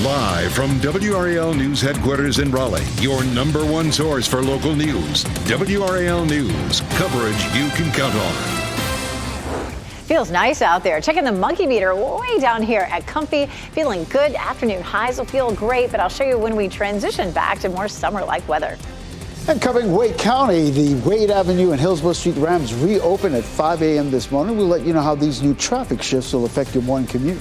Live from WRAL News Headquarters in Raleigh, your number one source for local news. WRAL News, coverage you can count on. Feels nice out there. Checking the monkey meter way down here at Comfy. Feeling good. Afternoon highs will feel great, but I'll show you when we transition back to more summer-like weather. And covering Wake County, the Wade Avenue and Hillsborough Street ramps reopen at 5 a.m. this morning. We'll let you know how these new traffic shifts will affect your morning commute.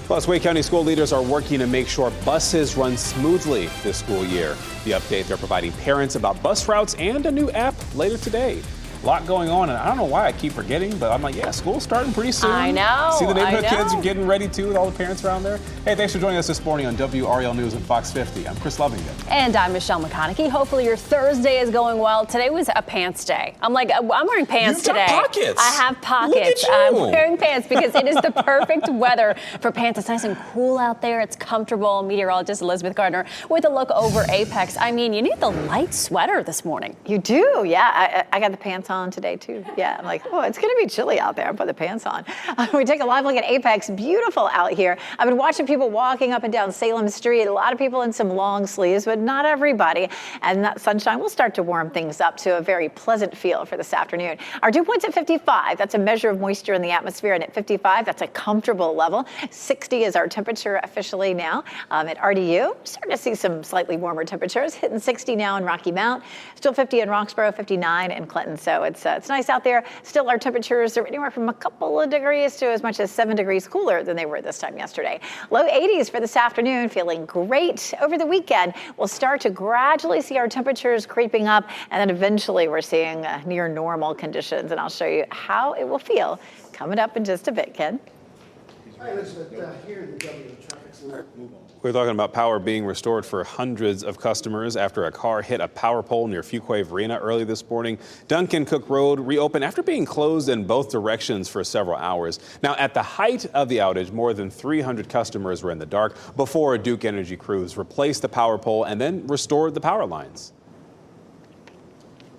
Plus, Wake County school leaders are working to make sure buses run smoothly this school year. The update they're providing parents about bus routes and a new app later today. A lot going on, and I don't know why I keep forgetting, but I'm like, yeah, school's starting pretty soon. I know. See the neighborhood kids are getting ready too with all the parents around there. Hey, thanks for joining us this morning on WRAL News and Fox 50. I'm Chris Lovington. And I'm Michelle McConaughey. Hopefully your Thursday is going well. Today was a pants day. I'm wearing pants today. You've got pockets. I have pockets. Look at you. I'm wearing pants because it is the perfect weather for pants. It's nice and cool out there. It's comfortable. Meteorologist Elizabeth Gardner with a look over Apex. I mean, you need the light sweater this morning. You do, yeah. I got the pants on today too. Yeah, I'm like, oh, it's going to be chilly out there. I'll put the pants on. We take a live look at Apex. Beautiful out here. I've been watching people walking up and down Salem Street. A lot of people in some long sleeves, but not everybody. And that sunshine will start to warm things up to a very pleasant feel for this afternoon. Our dew point's at 55. That's a measure of moisture in the atmosphere. And at 55, that's a comfortable level. 60 is our temperature officially now. At RDU, starting to see some slightly warmer temperatures. Hitting 60 now in Rocky Mount. Still 50 in Roxborough, 59 in Clinton. So it's nice out there. Still, our temperatures are anywhere from a couple of degrees to as much as 7 degrees cooler than they were this time yesterday. Low 80s for this afternoon, feeling great. Over the weekend, we'll start to gradually see our temperatures creeping up, and then eventually we're seeing near normal conditions, and I'll show you how it will feel coming up in just a bit, Ken. Hi, Elizabeth, here in the W Traffic Center. We're talking about power being restored for hundreds of customers after a car hit a power pole near Fuquay Arena early this morning. Duncan Cook Road reopened after being closed in both directions for several hours. Now, at the height of the outage, more than 300 customers were in the dark before Duke Energy crews replaced the power pole and then restored the power lines.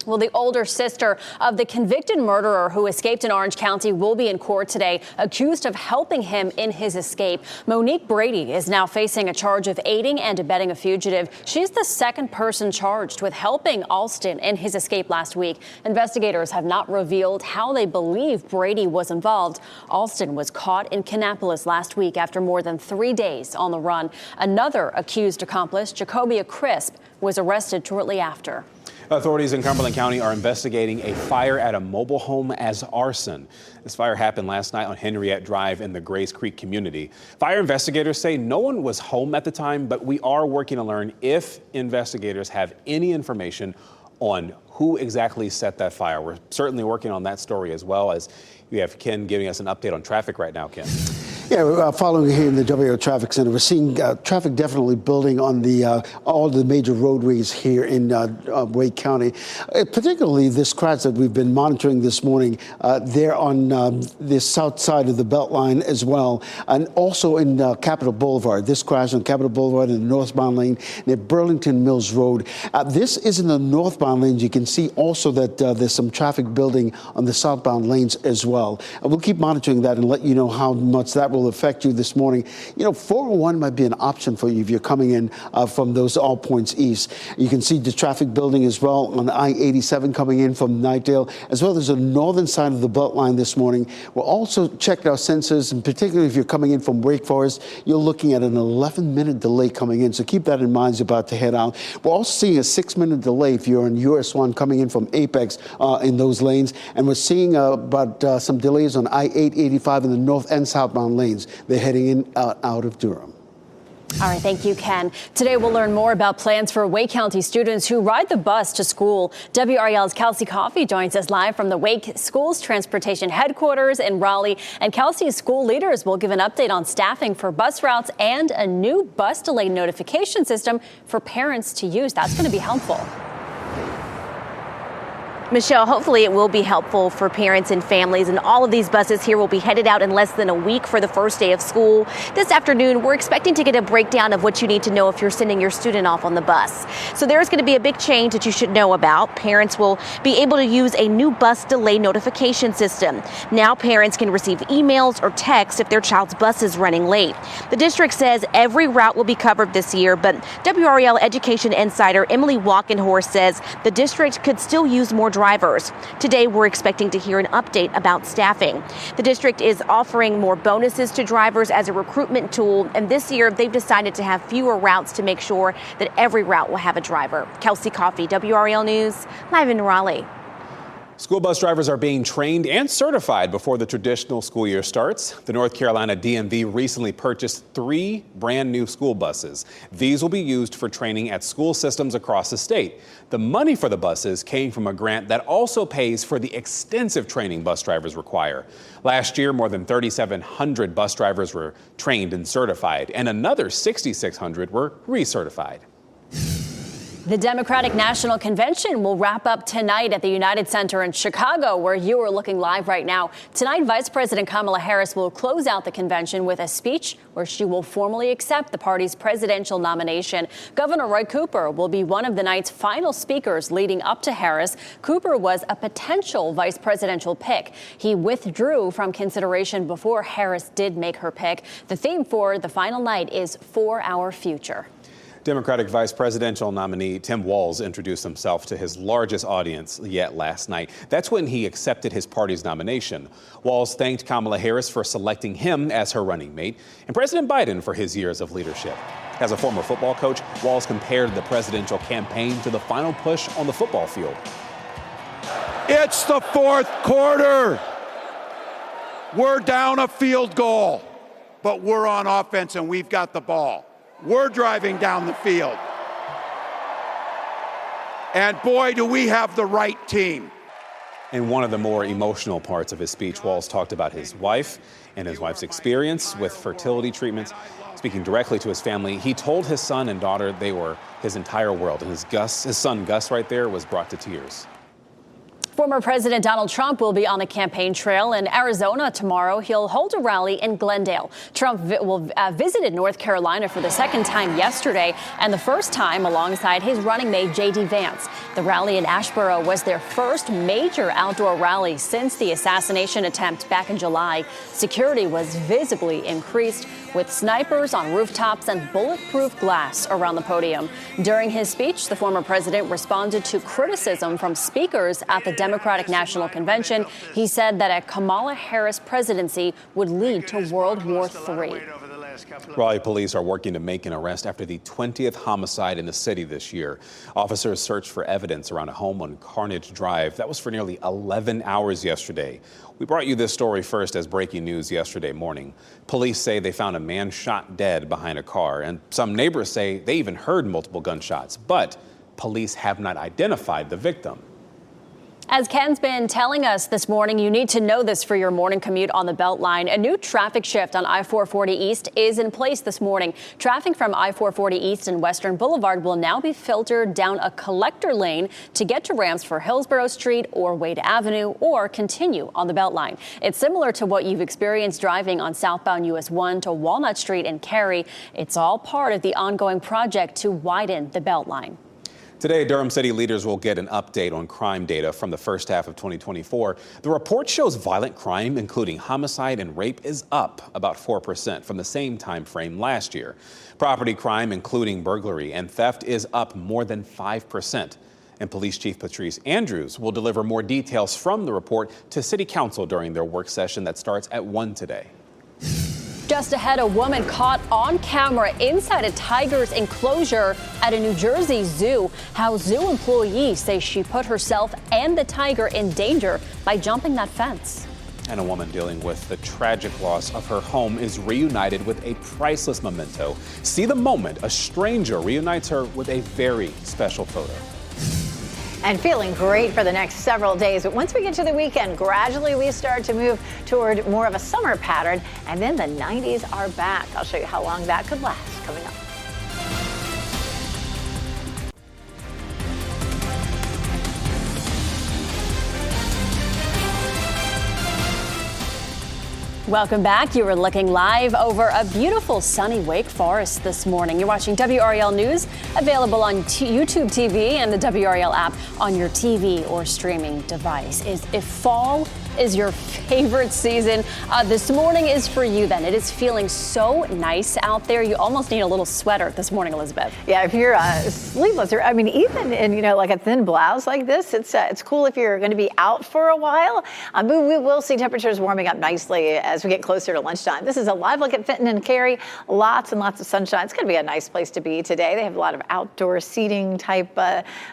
Well, the older sister of the convicted murderer who escaped in Orange County will be in court today, accused of helping him in his escape. Monique Brady is now facing a charge of aiding and abetting a fugitive. She's the second person charged with helping Alston in his escape last week. Investigators have not revealed how they believe Brady was involved. Alston was caught in Kannapolis last week after more than 3 days on the run. Another accused accomplice, Jacobia Crisp, was arrested shortly after. Authorities in Cumberland County are investigating a fire at a mobile home as arson. This fire happened last night on Henriette Drive in the Grays Creek community. Fire investigators say no one was home at the time, but we are working to learn if investigators have any information on who exactly set that fire. We're certainly working on that story as well, as we have Ken giving us an update on traffic right now, Ken. Yeah, following here in the WRAL Traffic Center, we're seeing traffic definitely building on the all the major roadways here in Wake County. Particularly this crash that we've been monitoring this morning there on the south side of the Beltline as well, and also in Capitol Boulevard. This crash on Capitol Boulevard in the northbound lane near Burlington Mills Road. This is in the northbound lanes. You can see also that there's some traffic building on the southbound lanes as well. And we'll keep monitoring that and let you know how much that will affect you this morning. You know, 401 might be an option for you if you're coming in from those all points east. You can see the traffic building as well on I-87 coming in from Nightdale, as well as the northern side of the Beltline this morning. We'll also check our sensors, and particularly if you're coming in from Wake Forest, you're looking at an 11-minute delay coming in. So keep that in mind as you're about to head out. We're also seeing a 6-minute delay if you're on US 1 coming in from Apex in those lanes. And we're seeing about some delays on I-885 in the north and southbound lanes. They're heading in out of Durham. All right, thank you, Ken. Today we'll learn more about plans for Wake County students who ride the bus to school. WRAL's Kelsey Coffey joins us live from the Wake Schools Transportation Headquarters in Raleigh. And Kelsey's school leaders will give an update on staffing for bus routes and a new bus delay notification system for parents to use. That's going to be helpful. Michelle, hopefully it will be helpful for parents and families, and all of these buses here will be headed out in less than a week for the first day of school. This afternoon, we're expecting to get a breakdown of what you need to know if you're sending your student off on the bus. So there's going to be a big change that you should know about. Parents will be able to use a new bus delay notification system. Now parents can receive emails or texts if their child's bus is running late. The district says every route will be covered this year, but WRAL education insider Emily Walkenhorst says the district could still use more drivers. Today, we're expecting to hear an update about staffing. The district is offering more bonuses to drivers as a recruitment tool, and this year they've decided to have fewer routes to make sure that every route will have a driver. Kelsey Coffey, WRAL News, live in Raleigh. School bus drivers are being trained and certified before the traditional school year starts. The North Carolina DMV recently purchased 3 brand new school buses. These will be used for training at school systems across the state. The money for the buses came from a grant that also pays for the extensive training bus drivers require. Last year, more than 3,700 bus drivers were trained and certified, and another 6,600 were recertified. The Democratic National Convention will wrap up tonight at the United Center in Chicago, where you are looking live right now. Tonight, Vice President Kamala Harris will close out the convention with a speech where she will formally accept the party's presidential nomination. Governor Roy Cooper will be one of the night's final speakers leading up to Harris. Cooper was a potential vice presidential pick. He withdrew from consideration before Harris did make her pick. The theme for the final night is For Our Future. Democratic vice presidential nominee Tim Walz introduced himself to his largest audience yet last night. That's when he accepted his party's nomination. Walz thanked Kamala Harris for selecting him as her running mate and President Biden for his years of leadership. As a former football coach, Walz compared the presidential campaign to the final push on the football field. It's the fourth quarter. We're down a field goal, but we're on offense and we've got the ball. We're driving down the field. And boy, do we have the right team. In one of the more emotional parts of his speech, Walz talked about his wife and his wife's experience with fertility treatments. Speaking directly to his family, he told his son and daughter they were his entire world. And his son Gus right there was brought to tears. Former President Donald Trump will be on the campaign trail in Arizona tomorrow. He'll hold a rally in Glendale. Trump visited North Carolina for the second time yesterday, and the first time alongside his running mate, J.D. Vance. The rally in Asheboro was their first major outdoor rally since the assassination attempt back in July. Security was visibly increased with snipers on rooftops and bulletproof glass around the podium. During his speech, the former president responded to criticism from speakers at the Democratic National Convention. He said that a Kamala Harris presidency would lead to World War III. Raleigh police are working to make an arrest after the 20th homicide in the city this year. Officers searched for evidence around a home on Carnage Drive. That was for nearly 11 hours yesterday. We brought you this story first as breaking news yesterday morning. Police say they found a man shot dead behind a car, and some neighbors say they even heard multiple gunshots, but police have not identified the victim. As Ken's been telling us this morning, you need to know this for your morning commute on the Beltline. A new traffic shift on I-440 East is in place this morning. Traffic from I-440 East and Western Boulevard will now be filtered down a collector lane to get to ramps for Hillsborough Street or Wade Avenue or continue on the Beltline. It's similar to what you've experienced driving on southbound US 1 to Walnut Street and Cary. It's all part of the ongoing project to widen the Beltline. Today, Durham City leaders will get an update on crime data from the first half of 2024. The report shows violent crime, including homicide and rape, is up about 4% from the same time frame last year. Property crime, including burglary and theft, is up more than 5%. And Police Chief Patrice Andrews will deliver more details from the report to City Council during their work session that starts at 1 today. Just ahead, a woman caught on camera inside a tiger's enclosure at a New Jersey zoo. How zoo employees say she put herself and the tiger in danger by jumping that fence. And a woman dealing with the tragic loss of her home is reunited with a priceless memento. See the moment a stranger reunites her with a very special photo. And feeling great for the next several days. But once we get to the weekend, gradually we start to move toward more of a summer pattern. And then the 90s are back. I'll show you how long that could last coming up. Welcome back. You were looking live over a beautiful sunny Wake Forest this morning. You're watching WRAL News, available on YouTube TV and the WRAL app on your TV or streaming device. If fall is your favorite season, this morning is for you then. It is feeling so nice out there. You almost need a little sweater this morning, Elizabeth. Yeah, if you're sleeveless, or I mean, even in, like a thin blouse like this, it's cool if you're going to be out for a while. But we will see temperatures warming up nicely as we get closer to lunchtime. This is a live look at Fenton and Cary. Lots and lots of sunshine. It's going to be a nice place to be today. They have a lot of outdoor seating type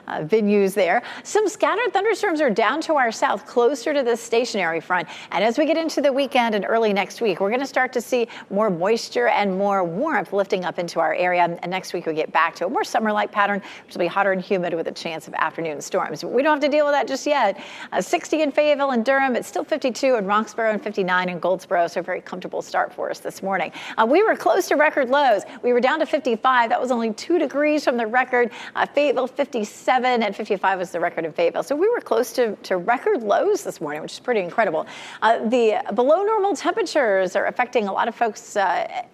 venues there. Some scattered thunderstorms are down to our south, closer to the stationary front. And as we get into the weekend and early next week, we're going to start to see more moisture and more warmth lifting up into our area. And next week we get back to a more summer-like pattern, which will be hotter and humid with a chance of afternoon storms. We don't have to deal with that just yet. 60 in Fayetteville and Durham. It's still 52 in Roxborough and 59 in Goldsboro. So a very comfortable start for us this morning. We were close to record lows. We were down to 55. That was only 2 degrees from the record. Fayetteville 57 and 55 was the record in Fayetteville. So we were close to record lows this morning, which is pretty incredible. The below normal temperatures are affecting a lot of folks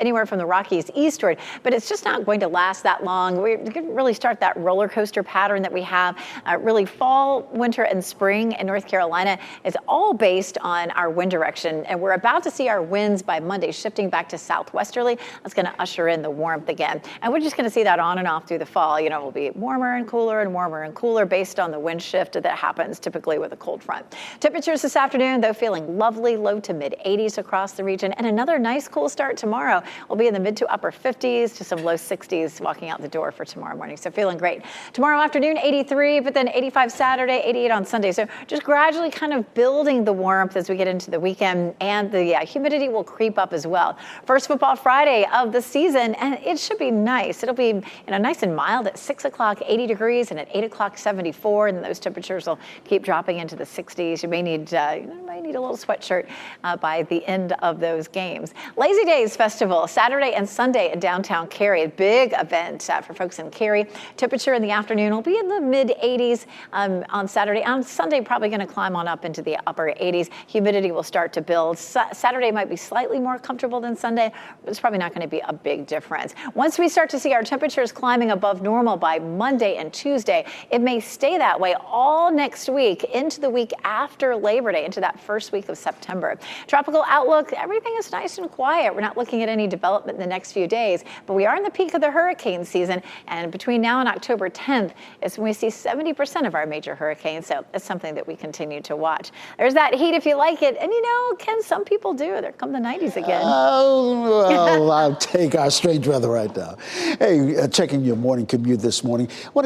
anywhere from the Rockies eastward, but it's just not going to last that long. We're going to really start that roller coaster pattern that we have. Really fall, winter, and spring in North Carolina is all based on our wind direction, and we're about to see our winds by Monday shifting back to southwesterly. That's going to usher in the warmth again, and we're just going to see that on and off through the fall. It'll be warmer and cooler based on the wind shift that happens typically with a cold front. Temperatures this afternoon, though, feeling lovely, low to mid 80s across the region, and another nice cool start tomorrow. We'll be in the mid to upper 50s to some low 60s walking out the door for tomorrow morning. So feeling great. Tomorrow afternoon, 83, but then 85 Saturday, 88 on Sunday. So just gradually kind of building the warmth as we get into the weekend, and the humidity will creep up as well. First football Friday of the season, and it should be nice. It'll be nice and mild at 6 o'clock, 80 degrees, and at 8 o'clock, 74, and those temperatures will keep dropping into the 60s. You may need a little sweatshirt by the end of those games. Lazy Days Festival, Saturday and Sunday in downtown Cary. A big event for folks in Cary. Temperature in the afternoon will be in the mid 80s on Saturday. On Sunday, probably going to climb on up into the upper 80s. Humidity will start to build. Saturday might be slightly more comfortable than Sunday, but it's probably not going to be a big difference. Once we start to see our temperatures climbing above normal by Monday and Tuesday, it may stay that way all next week into the week after Labor Day, into that first week of September. Tropical outlook, everything is nice and quiet. We're not looking at any development in the next few days, but we are in the peak of the hurricane season, and between now and October 10th is when we see 70% of our major hurricanes, so it's something that we continue to watch. There's that heat if you like it, and Ken, some people do. There come the 90s again. Oh, well, I'll take our strange weather right now. Hey, checking your morning commute this morning. A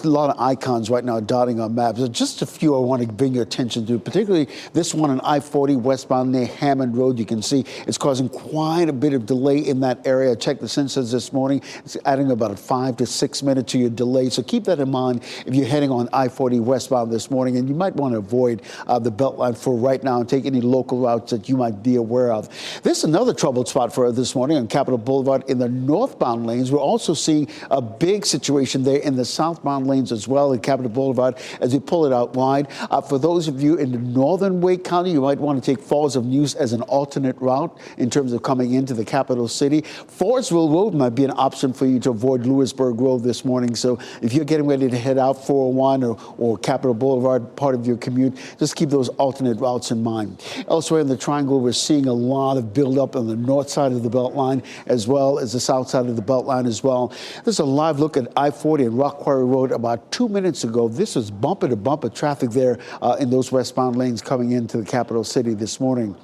lot of icons right now dotting our maps. Just a few I want to bring your attention to, particularly this one on I-40 westbound near Hammond Road. You can see it's causing quite a bit of delay in that area. I checked the sensors this morning. It's adding about a 5 to 6 minute to your delay. So keep that in mind if you're heading on I-40 westbound this morning. And you might want to avoid the Beltline for right now and take any local routes that you might be aware of. This is another troubled spot for this morning on Capitol Boulevard in the northbound lanes. We're also seeing a big situation there in the southbound lanes as well in Capitol Boulevard as we pull it out wide. For those of you in the northern Wake County, you might want to take Falls of News as an alternate route in terms of coming into the capital city. Forestville Road might be an option for you to avoid Lewisburg Road this morning. So if you're getting ready to head out 401 or Capitol Boulevard, part of your commute, just keep those alternate routes in mind. Elsewhere in the Triangle, we're seeing a lot of buildup on the north side of the Beltline as well as the south side of the Beltline as well. This is a live look at I-40 and Rock Quarry Road about 2 minutes ago. This was bumper-to-bumper traffic there in those westbound lanes coming into the capital city this morning.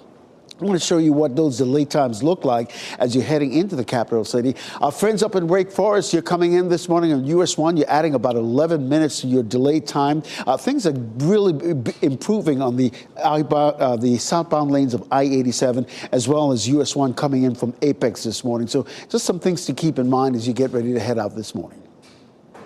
I want to show you what those delay times look like as you're heading into the capital city. Our friends up in Wake Forest, you're coming in this morning on US 1. You're adding about 11 minutes to your delay time. Things are really improving on the southbound lanes of I-87 as well as US 1 coming in from Apex this morning. So just some things to keep in mind as you get ready to head out this morning.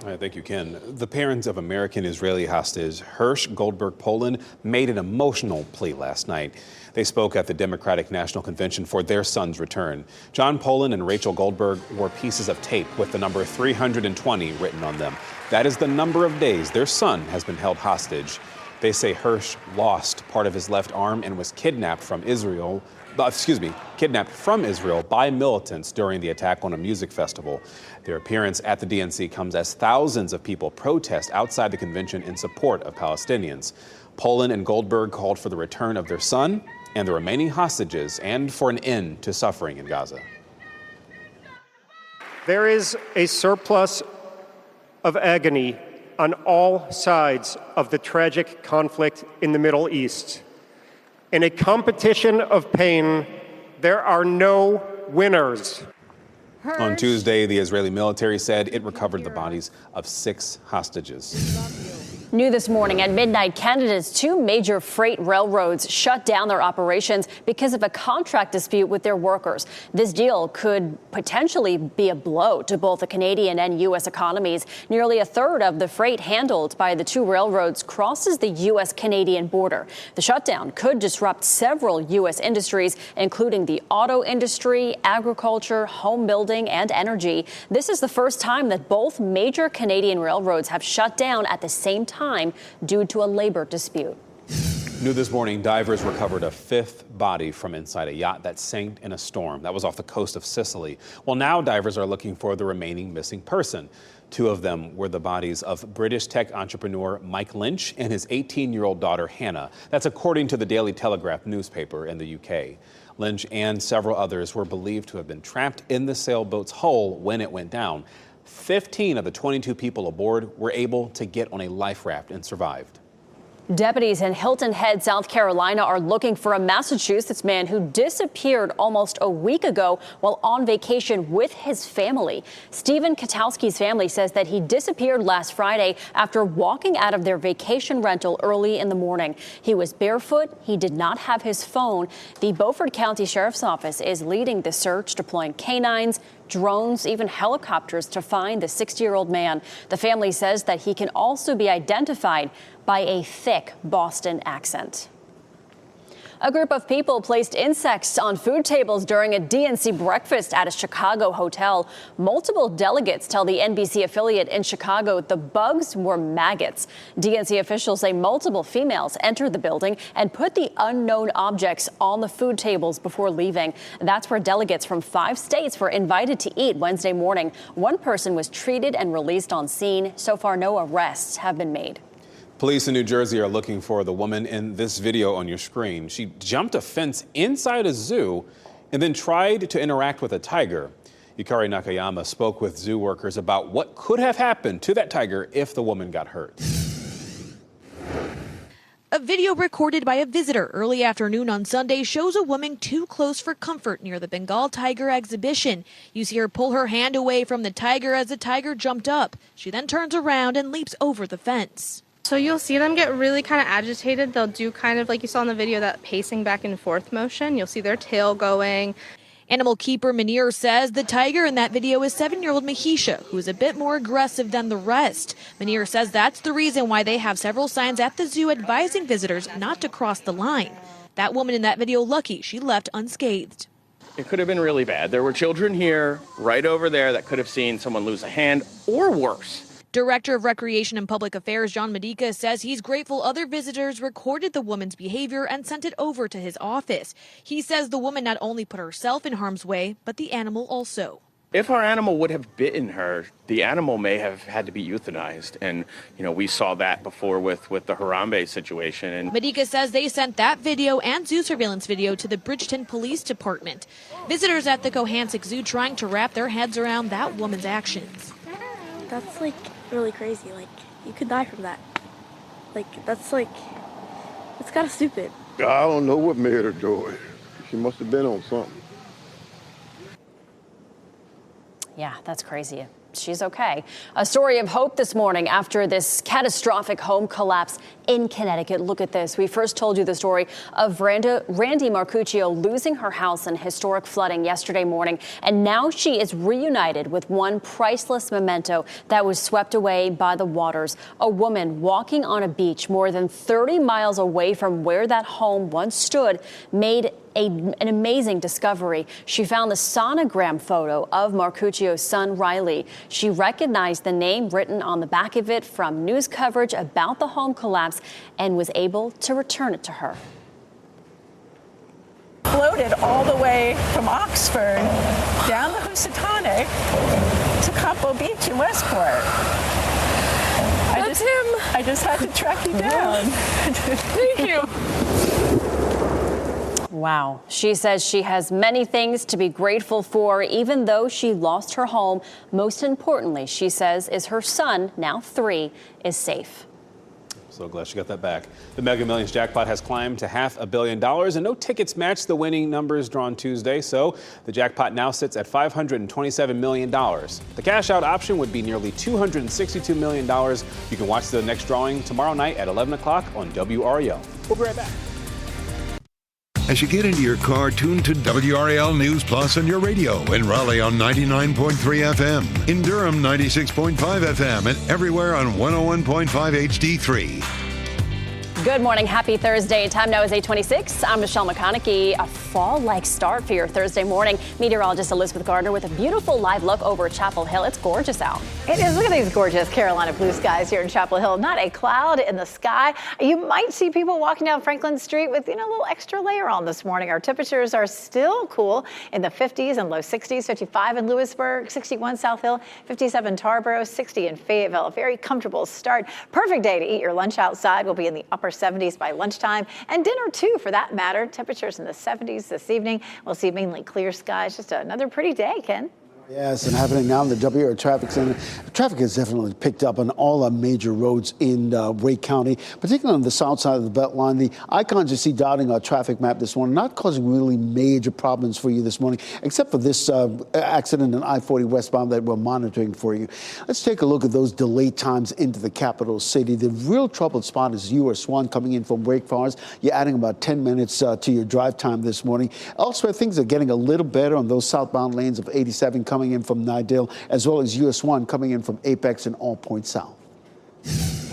All right, thank you, Ken. The parents of American-Israeli hostage Hirsch Goldberg Poland made an emotional plea last night. They spoke at the Democratic National Convention for their son's return. John Poland and Rachel Goldberg wore pieces of tape with the number 320 written on them. That is the number of days their son has been held hostage. They say Hirsch lost part of his left arm and was kidnapped from Israel kidnapped from Israel by militants during the attack on a music festival. Their appearance at the DNC comes as thousands of people protest outside the convention in support of Palestinians. Poland and Goldberg called for the return of their son and the remaining hostages and for an end to suffering in Gaza. There is a surplus of agony on all sides of the tragic conflict in the Middle East. In a competition of pain, there are no winners. On Tuesday, the Israeli military said it recovered the bodies of 6 hostages. New this morning at midnight, Canada's 2 major freight railroads shut down their operations because of a contract dispute with their workers. This deal could potentially be a blow to both the Canadian and U.S. economies. Nearly a third of the freight handled by the 2 railroads crosses the U.S.-Canadian border. The shutdown could disrupt several U.S. industries, including the auto industry, agriculture, home building, and energy. This is the first time that both major Canadian railroads have shut down at the same time due to a labor dispute. New this morning, divers recovered a 5th body from inside a yacht that sank in a storm. That was off the coast of Sicily. Well, now divers are looking for the remaining missing person. 2 of them were the bodies of British tech entrepreneur Mike Lynch and his 18-year-old daughter, Hannah. That's according to the Daily Telegraph newspaper in the UK. Lynch and several others were believed to have been trapped in the sailboat's hull when it went down. 15 of the 22 people aboard were able to get on a life raft and survived. Deputies in Hilton Head, South Carolina are looking for a Massachusetts man who disappeared almost a week ago while on vacation with his family. Stephen Katowski's family says that he disappeared last Friday after walking out of their vacation rental early in the morning. He was barefoot. He did not have his phone. The Beaufort County Sheriff's Office is leading the search, deploying canines, drones, even helicopters to find the 60-year-old man. The family says that he can also be identified by a thick Boston accent. A group of people placed insects on food tables during a DNC breakfast at a Chicago hotel. Multiple delegates tell the NBC affiliate in Chicago the bugs were maggots. DNC officials say multiple females entered the building and put the unknown objects on the food tables before leaving. That's where delegates from 5 states were invited to eat Wednesday morning. 1 person was treated and released on scene. So far, no arrests have been made. Police in New Jersey are looking for the woman in this video on your screen. She jumped a fence inside a zoo and then tried to interact with a tiger. Yukari Nakayama spoke with zoo workers about what could have happened to that tiger if the woman got hurt. A video recorded by a visitor early afternoon on Sunday shows a woman too close for comfort near the Bengal tiger exhibition. You see her pull her hand away from the tiger as the tiger jumped up. She then turns around and leaps over the fence. So you'll see them get really kind of agitated. They'll do kind of like you saw in the video, that pacing back and forth motion. You'll see their tail going. Animal keeper Munir says the tiger in that video is 7-year-old Mahisha, who is a bit more aggressive than the rest. Munir says that's the reason why they have several signs at the zoo advising visitors not to cross the line. That woman in that video, lucky she left unscathed. It could have been really bad. There were children here, right over there, that could have seen someone lose a hand or worse. Director of Recreation and Public Affairs John Medica says he's grateful other visitors recorded the woman's behavior and sent it over to his office. He says the woman not only put herself in harm's way, but the animal also. If our animal would have bitten her, the animal may have had to be euthanized. And, we saw that before with the Harambe situation. And Medica says they sent that video and zoo surveillance video to the Bridgeton Police Department. Visitors at the Cohasset Zoo trying to wrap their heads around that woman's actions. That's really crazy. You could die from that. That's kind of stupid. I don't know what made her do it. She must have been on something. Yeah, that's crazy. She's okay. A story of hope this morning after this catastrophic home collapse in Connecticut. Look at this. We first told you the story of Randy Marcuccio losing her house in historic flooding yesterday morning. And now she is reunited with one priceless memento that was swept away by the waters. A woman walking on a beach more than 30 miles away from where that home once stood made an amazing discovery. She found the sonogram photo of Marcuccio's son, Riley. She recognized the name written on the back of it from news coverage about the home collapse and was able to return it to her. When floated all the way from Oxford down the Housatonic to Campo Beach in Westport. That's him. I just had to track you down. Thank you. Wow. She says she has many things to be grateful for, even though she lost her home. Most importantly, she says, is her son, now 3, is safe. So glad she got that back. The Mega Millions jackpot has climbed to $500 million, and no tickets matched the winning numbers drawn Tuesday. So the jackpot now sits at $527 million. The cash out option would be nearly $262 million. You can watch the next drawing tomorrow night at 11 o'clock on WRAL. We'll be right back. As you get into your car, tune to WRAL News Plus on your radio. In Raleigh on 99.3 FM. In Durham, 96.5 FM. And everywhere on 101.5 HD3. Good morning. Happy Thursday. Time now is 8:26. I'm Michelle McConaughey. A fall-like start for your Thursday morning. Meteorologist Elizabeth Gardner with a beautiful live look over Chapel Hill. It's gorgeous out. It is. Look at these gorgeous Carolina blue skies here in Chapel Hill. Not a cloud in the sky. You might see people walking down Franklin Street with, a little extra layer on this morning. Our temperatures are still cool in the 50s and low 60s. 55 in Lewisburg, 61 South Hill, 57 Tarboro, 60 in Fayetteville. A very comfortable start. Perfect day to eat your lunch outside. We'll be in the upper 70s by lunchtime, and dinner too for that matter. Temperatures in the 70s this evening. We'll see mainly clear skies. Just another pretty day, Ken. Yes, and happening now in the WRAL Traffic Center. Traffic has definitely picked up on all our major roads in Wake County, particularly on the south side of the Beltline. The icons you see dotting our traffic map this morning, not causing really major problems for you this morning, except for this accident in I-40 westbound that we're monitoring for you. Let's take a look at those delay times into the capital city. The real troubled spot is US 1 coming in from Wake Forest. You're adding about 10 minutes to your drive time this morning. Elsewhere, things are getting a little better on those southbound lanes of 87 coming in from Nidale, as well as US 1 coming in from Apex and All Point South.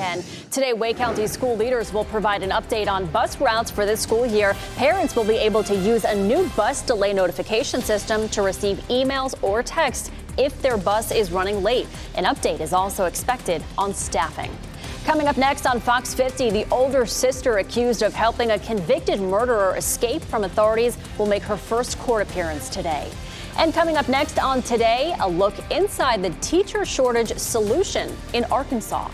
And today, Wake County school leaders will provide an update on bus routes for this school year. Parents will be able to use a new bus delay notification system to receive emails or texts if their bus is running late. An update is also expected on staffing. Coming up next on Fox 50, the older sister accused of helping a convicted murderer escape from authorities will make her first court appearance today. And coming up next on Today, a look inside the teacher shortage solution in Arkansas.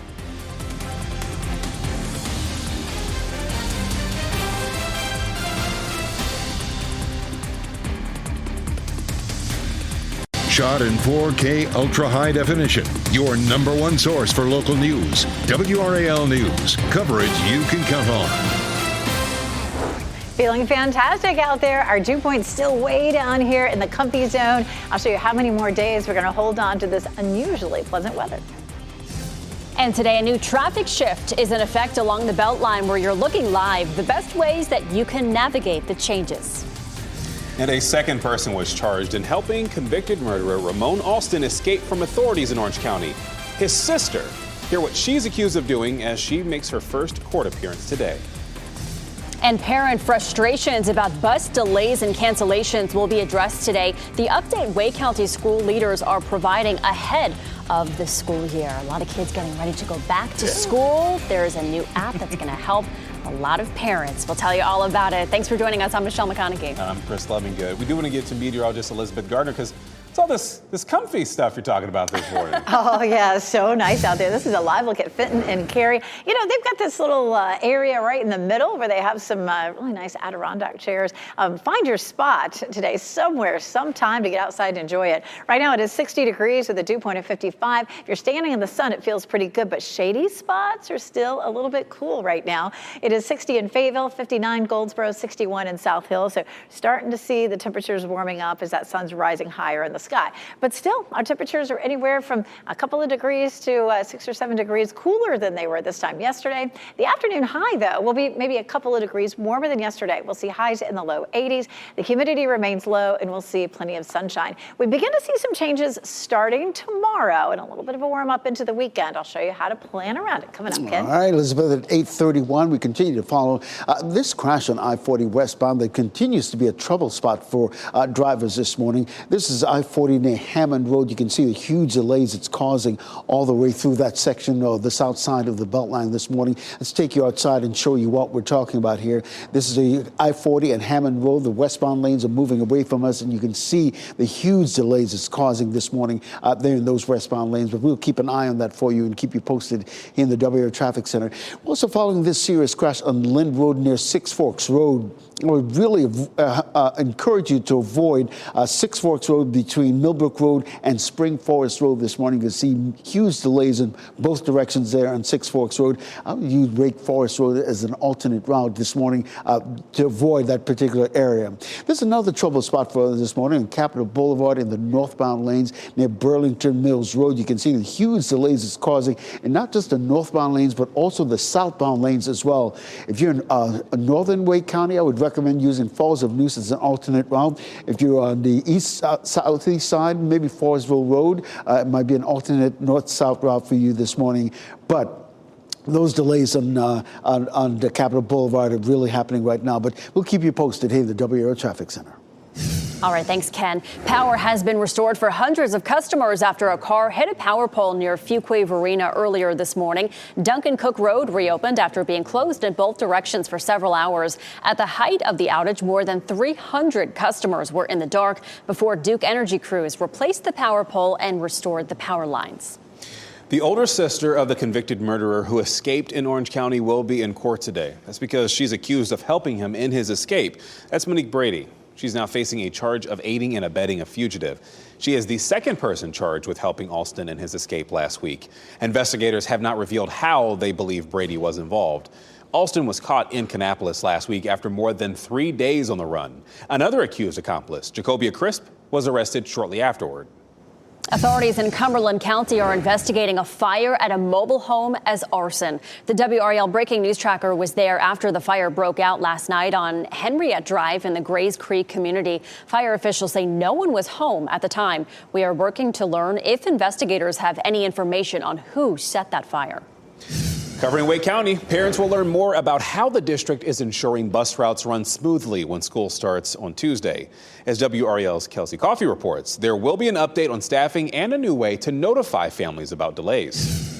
Shot in 4K ultra high definition. Your number one source for local news. WRAL News. Coverage you can count on. Feeling fantastic out there. Our dew point's still way down here in the comfy zone. I'll show you how many more days we're going to hold on to this unusually pleasant weather. And today, a new traffic shift is in effect along the Beltline where you're looking live. The best ways that you can navigate the changes. And a second person was charged in helping convicted murderer Ramon Alston escape from authorities in Orange County. His sister. Hear what she's accused of doing as she makes her first court appearance today. And parent frustrations about bus delays and cancellations will be addressed today. The update Wake County school leaders are providing ahead of the school year. A lot of kids getting ready to go back to school. There's a new app that's going to help a lot of parents. We'll tell you all about it. Thanks for joining us. I'm Michelle McConaughey. I'm Chris Lovingood. We do want to get to meteorologist Elizabeth Gardner because it's all this comfy stuff you're talking about this morning. Oh, yeah, so nice out there. This is a live look at Fenton and Cary. They've got this little area right in the middle where they have some really nice Adirondack chairs. Find your spot today somewhere, sometime to get outside and enjoy it. Right now it is 60 degrees with a dew point of 55. If you're standing in the sun, it feels pretty good, but shady spots are still a little bit cool right now. It is 60 in Fayetteville, 59 Goldsboro, 61 in South Hill. So starting to see the temperatures warming up as that sun's rising higher in the sky. But still, our temperatures are anywhere from a couple of degrees to 6 or 7 degrees cooler than they were this time yesterday. The afternoon high, though, will be maybe a couple of degrees warmer than yesterday. We'll see highs in the low 80s. The humidity remains low, and we'll see plenty of sunshine. We begin to see some changes starting tomorrow and a little bit of a warm up into the weekend. I'll show you how to plan around it coming up, Ken. All right, Elizabeth, at 8:31, we continue to follow this crash on I-40 westbound that continues to be a trouble spot for drivers this morning. This is I-40 I-40 near Hammond Road. You can see the huge delays it's causing all the way through that section of the south side of the Beltline this morning. Let's take you outside and show you what we're talking about here. This is the I-40 and Hammond Road. The westbound lanes are moving away from us, and you can see the huge delays it's causing this morning out there in those westbound lanes. But we'll keep an eye on that for you and keep you posted in the WRAL Traffic Center. We're also following this serious crash on Lind Road near Six Forks Road. I would really encourage you to avoid Six Forks Road between Millbrook Road and Spring Forest Road this morning. You can see huge delays in both directions there on Six Forks Road. I would use Wake Forest Road as an alternate route this morning to avoid that particular area. There's another trouble spot for us this morning on Capitol Boulevard in the northbound lanes near Burlington Mills Road. You can see the huge delays it's causing, and not just the northbound lanes, but also the southbound lanes as well. If you're in northern Wake County, I would recommend using Falls of Neuse as an alternate route. If you're on the southeast side, maybe Forestville Road, it might be an alternate north-south route for you this morning. But those delays on the Capitol Boulevard are really happening right now. But we'll keep you posted here in the WRAL Traffic Center. All right, thanks, Ken. Power has been restored for hundreds of customers after a car hit a power pole near Fuquay Arena earlier this morning. Duncan Cook Road reopened after being closed in both directions for several hours. At the height of the outage, more than 300 customers were in the dark before Duke Energy crews replaced the power pole and restored the power lines. The older sister of the convicted murderer who escaped in Orange County will be in court today. That's because she's accused of helping him in his escape. That's Monique Brady. She's now facing a charge of aiding and abetting a fugitive. She is the second person charged with helping Alston in his escape last week. Investigators have not revealed how they believe Brady was involved. Alston was caught in Kannapolis last week after more than 3 days on the run. Another accused accomplice, Jacobia Crisp, was arrested shortly afterward. Authorities in Cumberland County are investigating a fire at a mobile home as arson. The WRAL breaking news tracker was there after the fire broke out last night on Henriette Drive in the Grays Creek community. Fire officials say no one was home at the time. We are working to learn if investigators have any information on who set that fire. Covering Wake County, parents will learn more about how the district is ensuring bus routes run smoothly when school starts on Tuesday. As WRAL's Kelsey Coffey reports, there will be an update on staffing and a new way to notify families about delays.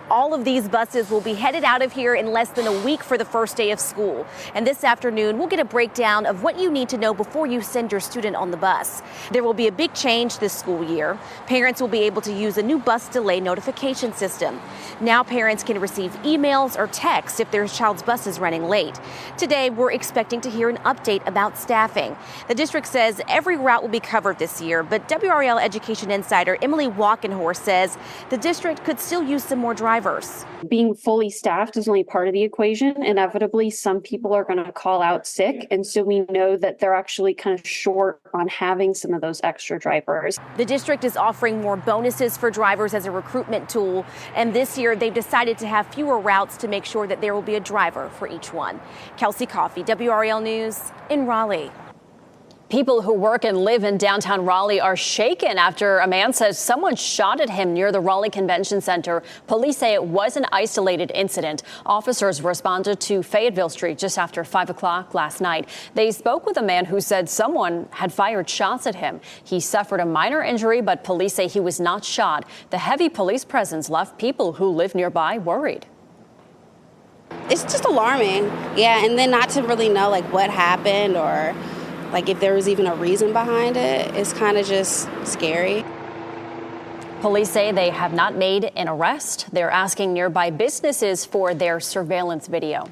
All of these buses will be headed out of here in less than a week for the first day of school. And this afternoon, we'll get a breakdown of what you need to know before you send your student on the bus. There will be a big change this school year. Parents will be able to use a new bus delay notification system. Now parents can receive emails or texts if their child's bus is running late. Today, we're expecting to hear an update about staffing. The district says every route will be covered this year, but WRAL Education Insider Emily Walkenhorst says the district could still use some more drivers. Being fully staffed is only part of the equation. Inevitably, some people are going to call out sick. And so we know that they're actually kind of short on having some of those extra drivers. The district is offering more bonuses for drivers as a recruitment tool. And this year, they've decided to have fewer routes to make sure that there will be a driver for each one. Kelsey Coffey, WRAL News in Raleigh. People who work and live in downtown Raleigh are shaken after a man says someone shot at him near the Raleigh Convention Center. Police say it was an isolated incident. Officers responded to Fayetteville Street just after 5 o'clock last night. They spoke with a man who said someone had fired shots at him. He suffered a minor injury, but police say he was not shot. The heavy police presence left people who live nearby worried. It's just alarming. Yeah, and then not to really know like what happened or like if there was even a reason behind it. It's kind of just scary. Police say they have not made an arrest. They're asking nearby businesses for their surveillance video.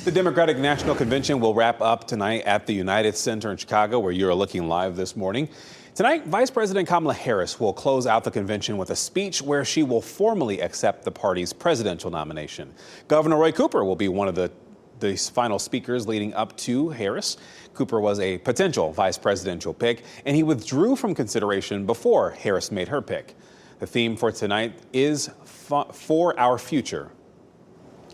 The Democratic National Convention will wrap up tonight at the United Center in Chicago, where you're looking live this morning. Tonight, Vice President Kamala Harris will close out the convention with a speech where she will formally accept the party's presidential nomination. Governor Roy Cooper will be one of the final speakers leading up to Harris. Cooper was a potential vice presidential pick, and he withdrew from consideration before Harris made her pick. The theme for tonight is For Our Future.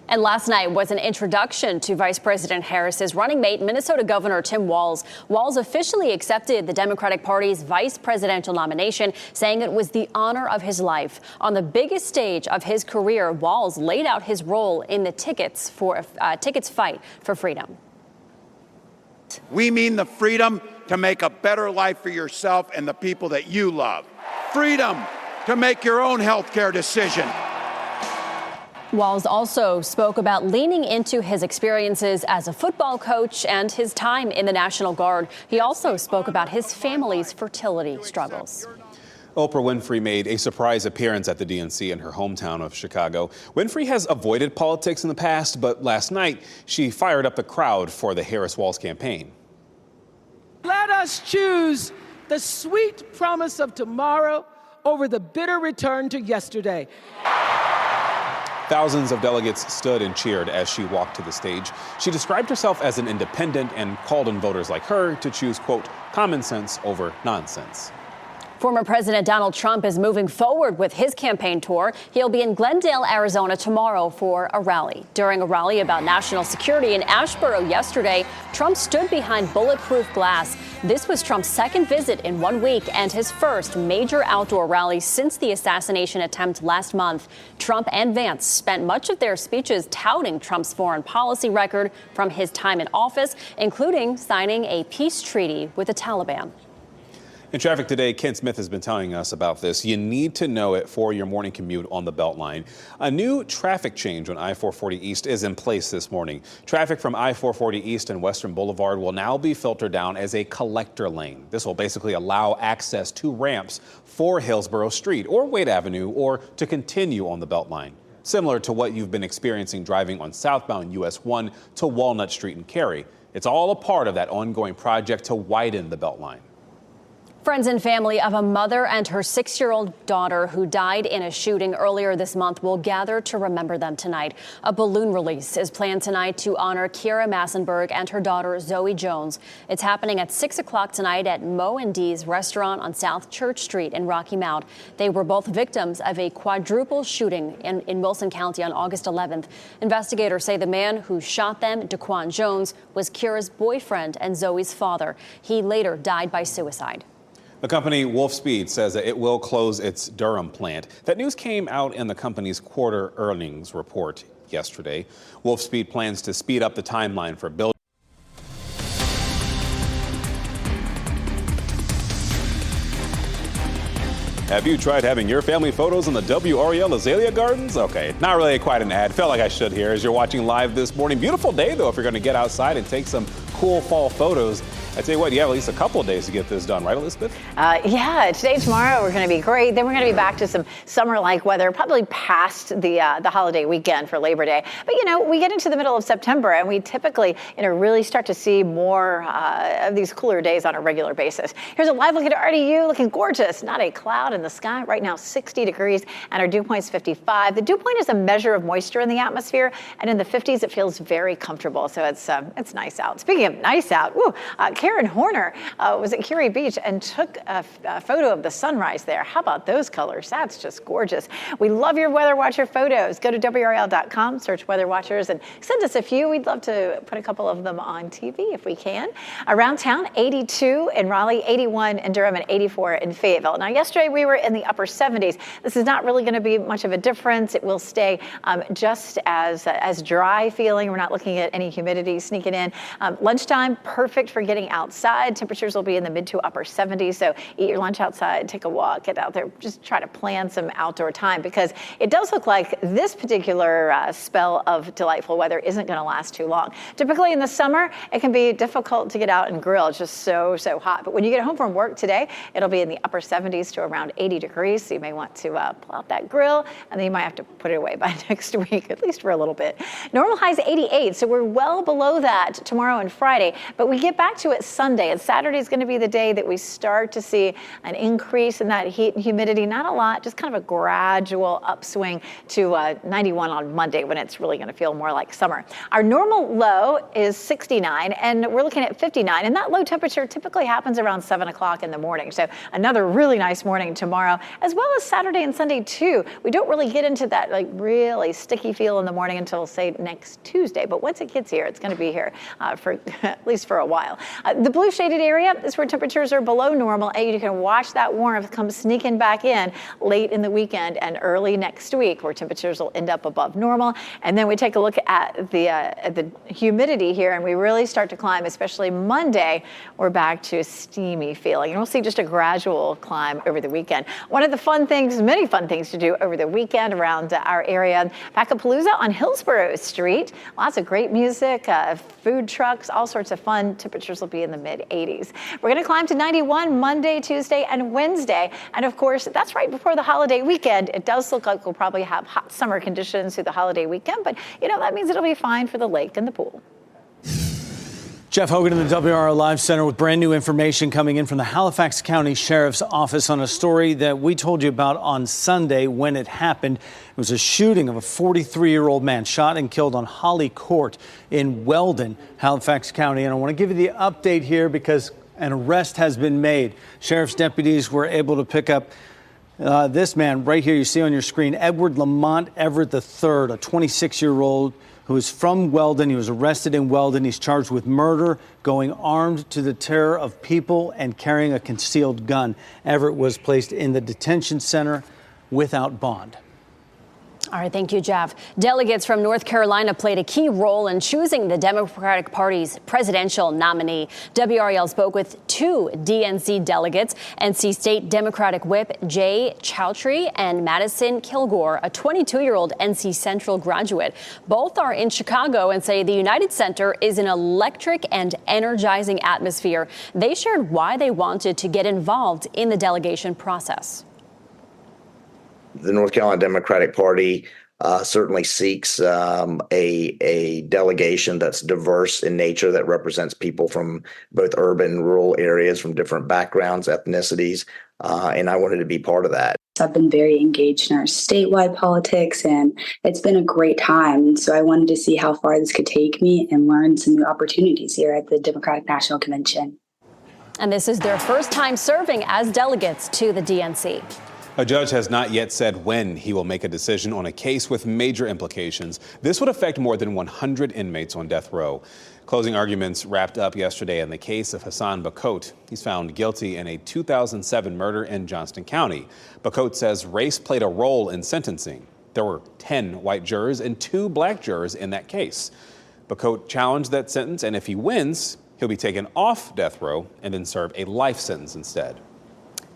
And last night was an introduction to Vice President Harris's running mate, Minnesota Governor Tim Walz. Walz officially accepted the Democratic Party's vice presidential nomination, saying it was the honor of his life. On the biggest stage of his career, Walz laid out his role in the Tickets Fight for Freedom. Act. We mean the freedom to make a better life for yourself and the people that you love. Freedom to make your own healthcare decision. Walz also spoke about leaning into his experiences as a football coach and his time in the National Guard. He also spoke about his family's fertility struggles. Oprah Winfrey made a surprise appearance at the DNC in her hometown of Chicago. Winfrey has avoided politics in the past, but last night she fired up the crowd for the Harris-Walz campaign. Let us choose the sweet promise of tomorrow over the bitter return to yesterday. Thousands of delegates stood and cheered as she walked to the stage. She described herself as an independent and called on voters like her to choose, quote, common sense over nonsense. Former President Donald Trump is moving forward with his campaign tour. He'll be in Glendale, Arizona tomorrow for a rally. During a rally about national security in Asheboro yesterday, Trump stood behind bulletproof glass. This was Trump's second visit in 1 week and his first major outdoor rally since the assassination attempt last month. Trump and Vance spent much of their speeches touting Trump's foreign policy record from his time in office, including signing a peace treaty with the Taliban. In traffic today, Ken Smith has been telling us about this. You need to know it for your morning commute on the Beltline. A new traffic change on I-440 East is in place this morning. Traffic from I-440 East and Western Boulevard will now be filtered down as a collector lane. This will basically allow access to ramps for Hillsborough Street or Wade Avenue or to continue on the Beltline, similar to what you've been experiencing driving on southbound US 1 to Walnut Street in Cary. It's all a part of that ongoing project to widen the Beltline. Friends and family of a mother and her 6-year-old daughter who died in a shooting earlier this month will gather to remember them tonight. A balloon release is planned tonight to honor Kira Massenberg and her daughter Zoe Jones. It's happening at 6 o'clock tonight at Mo and Dee's restaurant on South Church Street in Rocky Mount. They were both victims of a quadruple shooting in Wilson County on August 11th. Investigators say the man who shot them, Daquan Jones, was Kira's boyfriend and Zoe's father. He later died by suicide. The company Wolfspeed says that it will close its Durham plant. That news came out in the company's quarter earnings report yesterday. Wolfspeed plans to speed up the timeline for building. Have you tried having your family photos in the WRAL Azalea Gardens? Okay, not really quite an ad. Felt like I should here as you're watching live this morning. Beautiful day, though, if you're going to get outside and take some cool fall photos. I tell you what, you have at least a couple of days to get this done, right, Elizabeth? Yeah, today, tomorrow, we're going to be great. Then we're going to be back to some summer-like weather, probably past the holiday weekend for Labor Day. But, you know, we get into the middle of September, and we typically, really start to see more of these cooler days on a regular basis. Here's a live look at RDU, looking gorgeous. Not a cloud in the sky. Right now, 60 degrees, and our dew point's 55. The dew point is a measure of moisture in the atmosphere, and in the 50s, it feels very comfortable. So it's nice out. Speaking of nice out, Karen Horner was at Curie Beach and took a photo of the sunrise there. How about those colors? That's just gorgeous. We love your Weather Watcher photos. Go to WRAL.com, search Weather Watchers, and send us a few. We'd love to put a couple of them on TV if we can. Around town, 82 in Raleigh, 81 in Durham, and 84 in Fayetteville. Now, yesterday we were in the upper 70s. This is not really going to be much of a difference. It will stay just as dry feeling. We're not looking at any humidity sneaking in. Lunchtime, perfect for getting outside. Temperatures will be in the mid to upper 70s. So eat your lunch outside, take a walk, get out there, just try to plan some outdoor time because it does look like this particular spell of delightful weather isn't going to last too long. Typically in the summer, it can be difficult to get out and grill. It's just so hot. But when you get home from work today, it'll be in the upper 70s to around 80 degrees. So you may want to pull out that grill, and then you might have to put it away by next week, at least for a little bit. Normal highs 88, so we're well below that tomorrow and Friday, but we get back to it Sunday, and Saturday is going to be the day that we start to see an increase in that heat and humidity. Not a lot, just kind of a gradual upswing to 91 on Monday when it's really going to feel more like summer. Our normal low is 69, and we're looking at 59, and that low temperature typically happens around 7 o'clock in the morning. So another really nice morning tomorrow, as well as Saturday and Sunday too. We don't really get into that really sticky feel in the morning until, say, next Tuesday. But once it gets here, it's going to be here for at least for a while. The blue shaded area is where temperatures are below normal, and you can watch that warmth come sneaking back in late in the weekend and early next week, where temperatures will end up above normal. And then we take a look at the humidity here, and we really start to climb, especially Monday. We're back to a steamy feeling, and we'll see just a gradual climb over the weekend. One of the fun things, many fun things to do over the weekend around our area, Packapalooza on Hillsborough Street. Lots of great music, food trucks, all sorts of fun. Temperatures will be in the mid-80s. We're going to climb to 91 Monday, Tuesday, and Wednesday. And of course, that's right before the holiday weekend. It does look like we'll probably have hot summer conditions through the holiday weekend, but that means it'll be fine for the lake and the pool. Jeff Hogan in the WRAL Live Center with brand new information coming in from the Halifax County Sheriff's Office on a story that we told you about on Sunday when it happened. It was a shooting of a 43-year-old man shot and killed on Holly Court in Weldon, Halifax County. And I want to give you the update here because an arrest has been made. Sheriff's deputies were able to pick up this man right here you see on your screen, Edward Lamont Everett III, a 26-year-old who is from Weldon. He was arrested in Weldon. He's charged with murder, going armed to the terror of people, and carrying a concealed gun. Everett was placed in the detention center without bond. All right, thank you, Jeff. Delegates from North Carolina played a key role in choosing the Democratic Party's presidential nominee. WRAL spoke with two DNC delegates, NC State Democratic Whip Jay Chowdhury and Madison Kilgore, a 22-year-old NC Central graduate. Both are in Chicago and say the United Center is an electric and energizing atmosphere. They shared why they wanted to get involved in the delegation process. The North Carolina Democratic Party certainly seeks a delegation that's diverse in nature, that represents people from both urban and rural areas, from different backgrounds, ethnicities, and I wanted to be part of that. I've been very engaged in our statewide politics, and it's been a great time. And so I wanted to see how far this could take me and learn some new opportunities here at the Democratic National Convention. And this is their first time serving as delegates to the DNC. A judge has not yet said when he will make a decision on a case with major implications. This would affect more than 100 inmates on death row. Closing arguments wrapped up yesterday in the case of Hassan Bacote. He's found guilty in a 2007 murder in Johnston County. Bacote says race played a role in sentencing. There were 10 white jurors and 2 black jurors in that case. Bacote challenged that sentence, and if he wins, he'll be taken off death row and then serve a life sentence instead.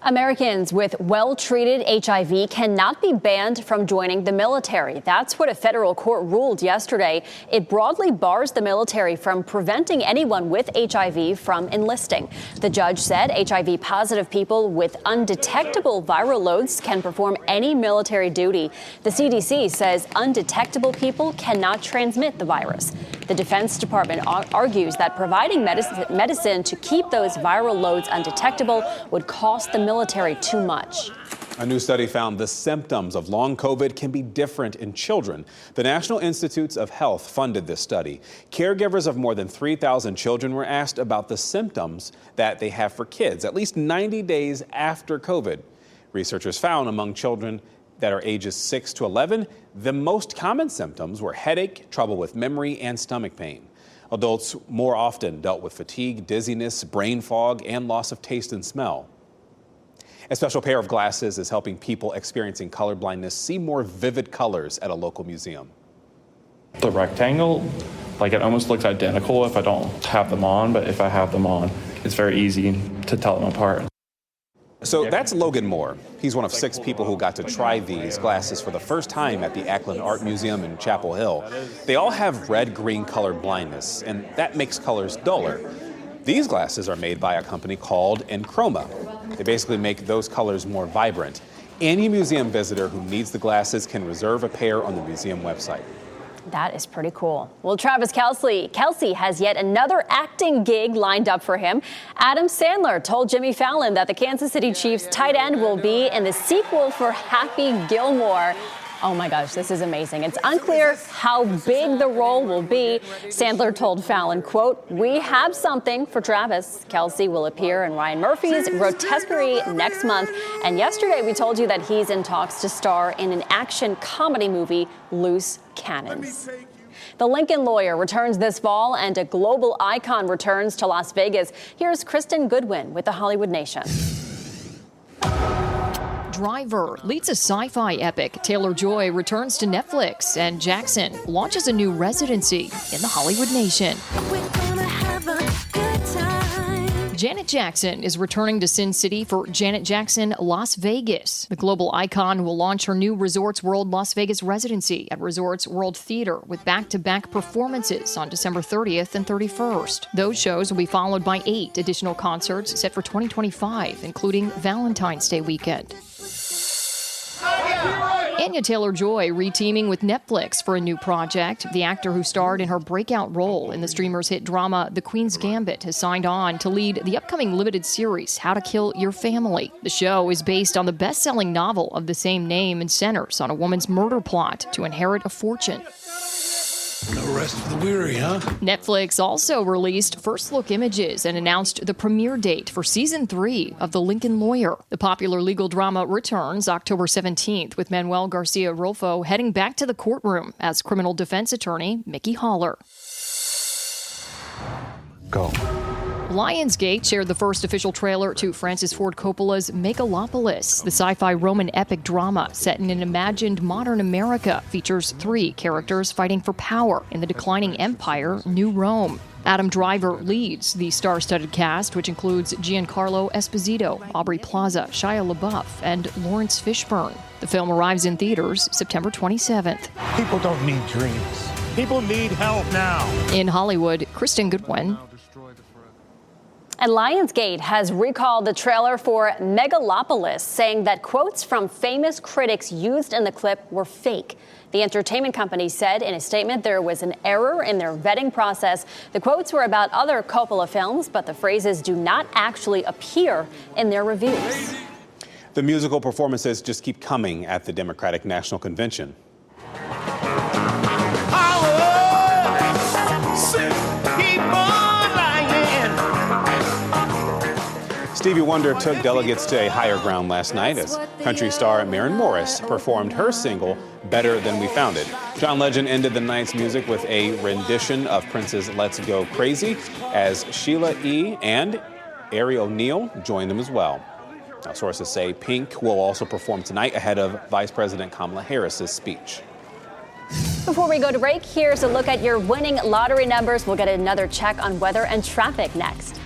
Americans with well-treated HIV cannot be banned from joining the military. That's what a federal court ruled yesterday. It broadly bars the military from preventing anyone with HIV from enlisting. The judge said HIV-positive people with undetectable viral loads can perform any military duty. The CDC says undetectable people cannot transmit the virus. The Defense Department argues that providing medicine to keep those viral loads undetectable would cost the military too much. A new study found the symptoms of long COVID can be different in children. The National Institutes of Health funded this study. Caregivers of more than 3,000 children were asked about the symptoms that they have for kids at least 90 days after COVID. Researchers found among children that are ages 6 to 11, the most common symptoms were headache, trouble with memory, and stomach pain. Adults more often dealt with fatigue, dizziness, brain fog, and loss of taste and smell. A special pair of glasses is helping people experiencing color blindness see more vivid colors at a local museum. The rectangle, it almost looks identical if I don't have them on, but if I have them on, it's very easy to tell them apart. So that's Logan Moore. He's one of 6 people who got to try these glasses for the first time at the Ackland Art Museum in Chapel Hill. They all have red-green color blindness, and that makes colors duller. These glasses are made by a company called Enchroma. They basically make those colors more vibrant. Any museum visitor who needs the glasses can reserve a pair on the museum website. That is pretty cool. Well, Travis Kelce has yet another acting gig lined up for him. Adam Sandler told Jimmy Fallon that the Kansas City Chiefs tight end will be in the sequel for Happy Gilmore. Oh my gosh, this is amazing. It's unclear how big the role will be. Sandler told Fallon, quote, "We have something for Travis." Kelce will appear in Ryan Murphy's Grotesquerie next month. And yesterday we told you that he's in talks to star in an action comedy movie, Loose Cannons. The Lincoln Lawyer returns this fall, and a global icon returns to Las Vegas. Here's Kristen Goodwin with the Hollywood Nation. Driver leads a sci-fi epic. Taylor-Joy returns to Netflix, and Jackson launches a new residency in the Hollywood Nation. Janet Jackson is returning to Sin City for Janet Jackson Las Vegas. The global icon will launch her new Resorts World Las Vegas residency at Resorts World Theater with back-to-back performances on December 30th and 31st. Those shows will be followed by 8 additional concerts set for 2025, including Valentine's Day weekend. Anya Taylor-Joy reteaming with Netflix for a new project. The actor who starred in her breakout role in the streamer's hit drama The Queen's Gambit has signed on to lead the upcoming limited series How to Kill Your Family. The show is based on the best-selling novel of the same name and centers on a woman's murder plot to inherit a fortune. No rest for the weary, huh? Netflix also released first-look images and announced the premiere date for Season 3 of The Lincoln Lawyer. The popular legal drama returns October 17th with Manuel Garcia Rolfo heading back to the courtroom as criminal defense attorney Mickey Haller. Go. Lionsgate shared the first official trailer to Francis Ford Coppola's Megalopolis. The sci-fi Roman epic drama set in an imagined modern America features 3 characters fighting for power in the declining empire, New Rome. Adam Driver leads the star-studded cast, which includes Giancarlo Esposito, Aubrey Plaza, Shia LaBeouf, and Lawrence Fishburne. The film arrives in theaters September 27th. People don't need dreams. People need help now. In Hollywood, Kristen Goodwin. And Lionsgate has recalled the trailer for Megalopolis, saying that quotes from famous critics used in the clip were fake. The entertainment company said in a statement there was an error in their vetting process. The quotes were about other Coppola films, but the phrases do not actually appear in their reviews. The musical performances just keep coming at the Democratic National Convention. Stevie Wonder took delegates to a higher ground last night as country star Maren Morris performed her single, Better Than We Found It. John Legend ended the night's music with a rendition of Prince's Let's Go Crazy as Sheila E. and Ari O'Neil joined them as well. Now, sources say Pink will also perform tonight ahead of Vice President Kamala Harris's speech. Before we go to break, here's a look at your winning lottery numbers. We'll get another check on weather and traffic next.